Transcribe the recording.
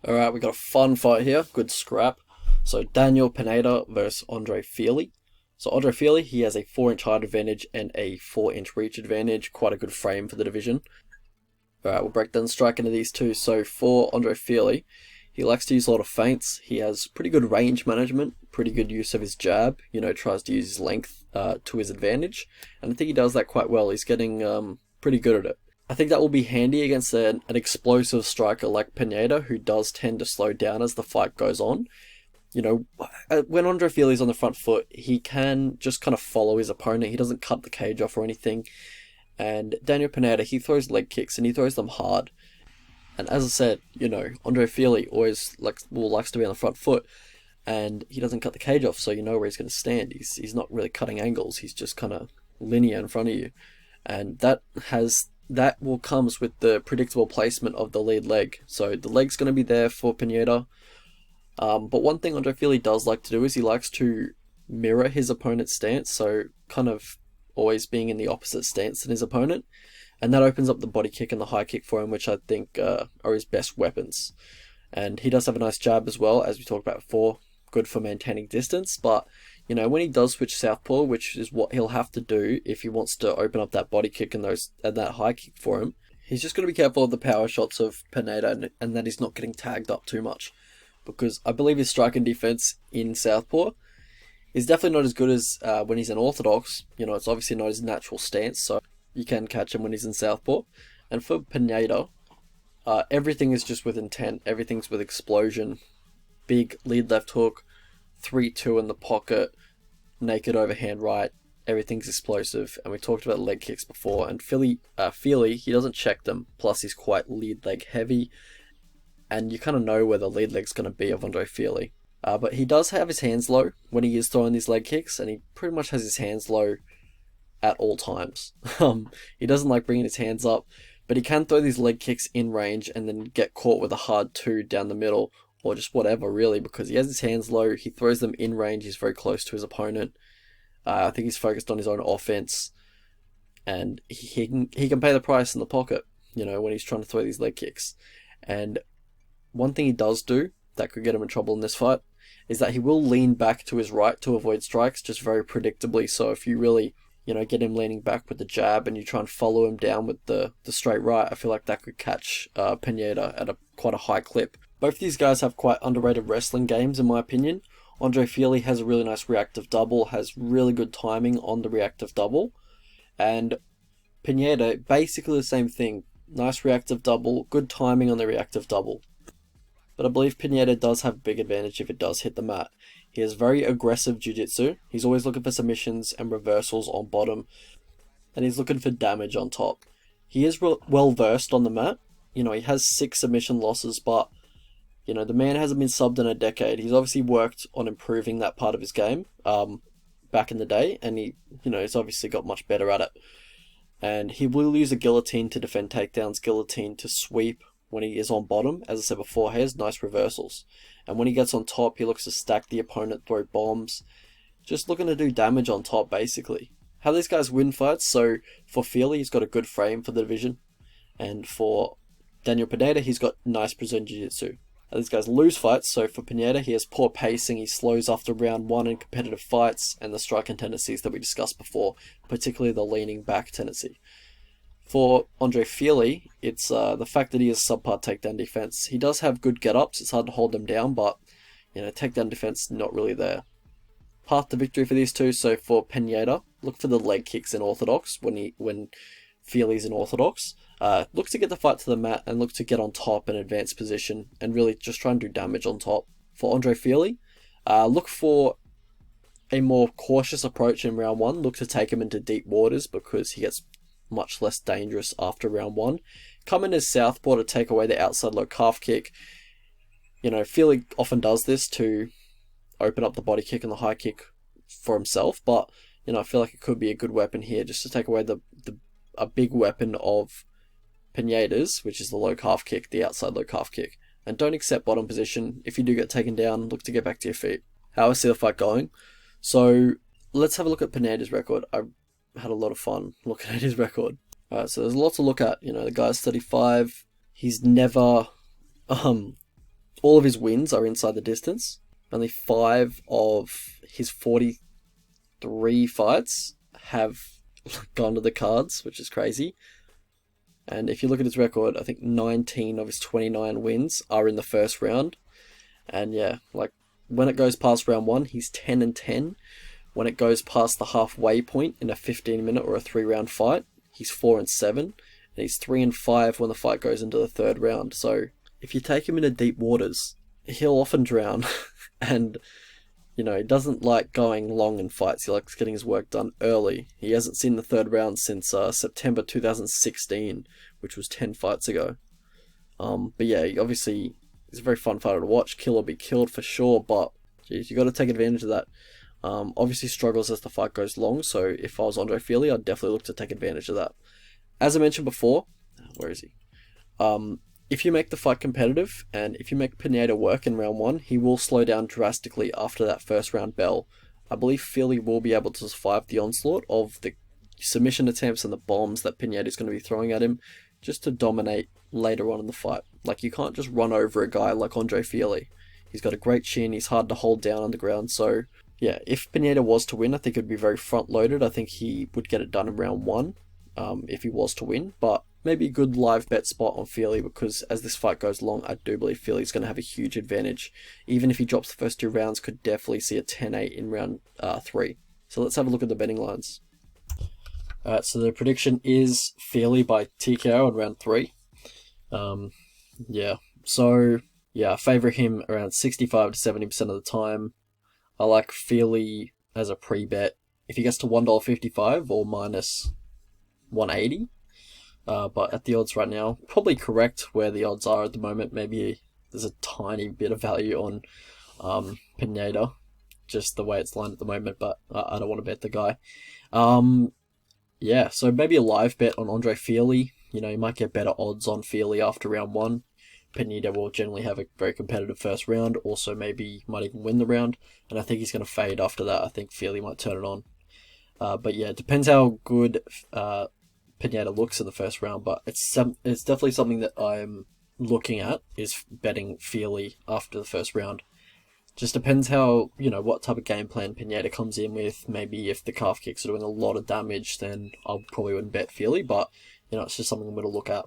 Alright, we got a fun fight here. Good scrap. So Daniel Pineda versus Andre Fili. So Andre Fili, he has a 4-inch height advantage and a 4-inch reach advantage. Quite a good frame for the division. Alright, we'll break down the strike into these two. So for Andre Fili, he likes to use a lot of feints. He has pretty good range management, pretty good use of his jab. Tries to use his length to his advantage. And I think he does that quite well. He's getting pretty good at it. I think that will be handy against an explosive striker like Pineda, who does tend to slow down as the fight goes on. When Andre Fili's on the front foot, he can just kind of follow his opponent. He doesn't cut the cage off or anything. And Daniel Pineda, he throws leg kicks and he throws them hard. And as I said, Andre Fili always likes to be on the front foot, and he doesn't cut the cage off, so you know where he's going to stand. He's not really cutting angles. He's just kind of linear in front of you, and that comes with the predictable placement of the lead leg. So the leg's going to be there for Pineda. But one thing Andre Fili does like to do is he likes to mirror his opponent's stance, so kind of always being in the opposite stance than his opponent. And that opens up the body kick and the high kick for him, which I think are his best weapons. And he does have a nice jab as well, as we talked about before. Good for maintaining distance, but when he does switch southpaw, which is what he'll have to do if he wants to open up that body kick and that high kick for him, he's just got to be careful of the power shots of Pineda and that he's not getting tagged up too much. Because I believe his strike and defense in southpaw is definitely not as good as when he's in orthodox. It's obviously not his natural stance, so you can catch him when he's in southpaw. And for Pineda, everything is just with intent. Everything's with explosion. Big lead left hook, 3-2 in the pocket, naked overhand right. Everything's explosive. And we talked about leg kicks before. And Fili, he doesn't check them. Plus, he's quite lead leg heavy. And you kind of know where the lead leg's going to be of Andre Fili. But he does have his hands low when he is throwing these leg kicks. And he pretty much has his hands low at all times. He doesn't like bringing his hands up, but he can throw these leg kicks in range and then get caught with a hard 2 down the middle, or just whatever really, because he has his hands low, he throws them in range, he's very close to his opponent. I think he's focused on his own offense, and he can pay the price in the pocket, when he's trying to throw these leg kicks. And one thing he does do that could get him in trouble in this fight is that he will lean back to his right to avoid strikes, just very predictably. So if you really get him leaning back with the jab and you try and follow him down with the straight right, I feel like that could catch Pineda at quite a high clip. Both these guys have quite underrated wrestling games, in my opinion. Andre Fili has a really nice reactive double, has really good timing on the reactive double. And Pineda, basically the same thing. Nice reactive double, good timing on the reactive double. But I believe Pineda does have a big advantage if it does hit the mat. He has very aggressive jiu-jitsu. He's always looking for submissions and reversals on bottom. And he's looking for damage on top. He is well versed on the mat. He has 6 submission losses, but the man hasn't been subbed in a decade. He's obviously worked on improving that part of his game back in the day, and he's obviously got much better at it. And he will use a guillotine to defend takedowns, guillotine to sweep when he is on bottom. As I said before, he has nice reversals. And when he gets on top, he looks to stack the opponent, throw bombs. Just looking to do damage on top, basically. How these guys win fights, so for Fili, he's got a good frame for the division. And for Daniel Pineda, he's got nice precision jiu-jitsu. How these guys lose fights, so for Pineda, he has poor pacing, he slows after round 1 in competitive fights, and the striking tendencies that we discussed before, particularly the leaning back tendency. For Andre Fili, it's the fact that he has subpar takedown defense. He does have good get-ups, it's hard to hold them down, but takedown defense not really there. Path to victory for these two, so for Pineda, look for the leg kicks in orthodox when Fili's in orthodox. Look to get the fight to the mat and look to get on top in advanced position and really just try and do damage on top. For Andre Fili, look for a more cautious approach in round 1. Look to take him into deep waters because he gets much less dangerous after round 1. Come in as southpaw to take away the outside low calf kick. Fili often does this to open up the body kick and the high kick for himself, but I feel like it could be a good weapon here just to take away a big weapon of Pineda's, which is the low calf kick, the outside low calf kick. And don't accept bottom position. If you do get taken down, look to get back to your feet. How I see the fight going. So let's have a look at Pineda's record. I had a lot of fun looking at his record. Alright, so there's a lot to look at. The guy's 35. He's never all of his wins are inside the distance. Only 5 of his 43 fights have gone to the cards, which is crazy. And if you look at his record, I think 19 of his 29 wins are in the first round. And yeah, like when it goes past round 1, he's 10-10. When it goes past the halfway point in a 15-minute or a 3-round fight, he's 4-7. And he's 3-5 when the fight goes into the third round. So if you take him into deep waters, he'll often drown. And, you know, he doesn't like going long in fights. He likes getting his work done early. He hasn't seen the third round since September 2016, which was 10 fights ago. But yeah, obviously, he's a very fun fighter to watch. Kill or be killed for sure, but geez, you got to take advantage of that. Obviously struggles as the fight goes long, so if I was Andre Fili, I'd definitely look to take advantage of that. As I mentioned before, where is he? If you make the fight competitive, and if you make Pineda work in round 1, he will slow down drastically after that first round bell. I believe Fili will be able to survive the onslaught of the submission attempts and the bombs that Pineda is going to be throwing at him, just to dominate later on in the fight. Like, you can't just run over a guy like Andre Fili. He's got a great chin, he's hard to hold down on the ground, so yeah, if Pineda was to win, I think it would be very front-loaded. I think he would get it done in round 1, if he was to win, but maybe a good live bet spot on Fili, because as this fight goes long, I do believe Fili's going to have a huge advantage. Even if he drops the first 2 rounds, could definitely see a 10-8 in round 3. So let's have a look at the betting lines. Alright, so the prediction is Fili by TKO in round 3. I favour him around 65 to 70% of the time. I like Fili as a pre-bet if he gets to $1.55 or minus 180. But at the odds right now, probably correct where the odds are at the moment. Maybe there's a tiny bit of value on Pineda, just the way it's lined at the moment, but I don't want to bet the guy. So maybe a live bet on Andre Fili. You know, you might get better odds on Fili after round 1. Pineda will generally have a very competitive first round. Also, maybe might even win the round. And I think he's going to fade after that. I think Fili might turn it on. But yeah, it depends how good Pineda looks in the first round. But it's definitely something that I'm looking at, is betting Fili after the first round. Just depends how, you know, what type of game plan Pineda comes in with. Maybe if the calf kicks are doing a lot of damage, then I probably wouldn't bet Fili. But, you know, it's just something I'm going to look at.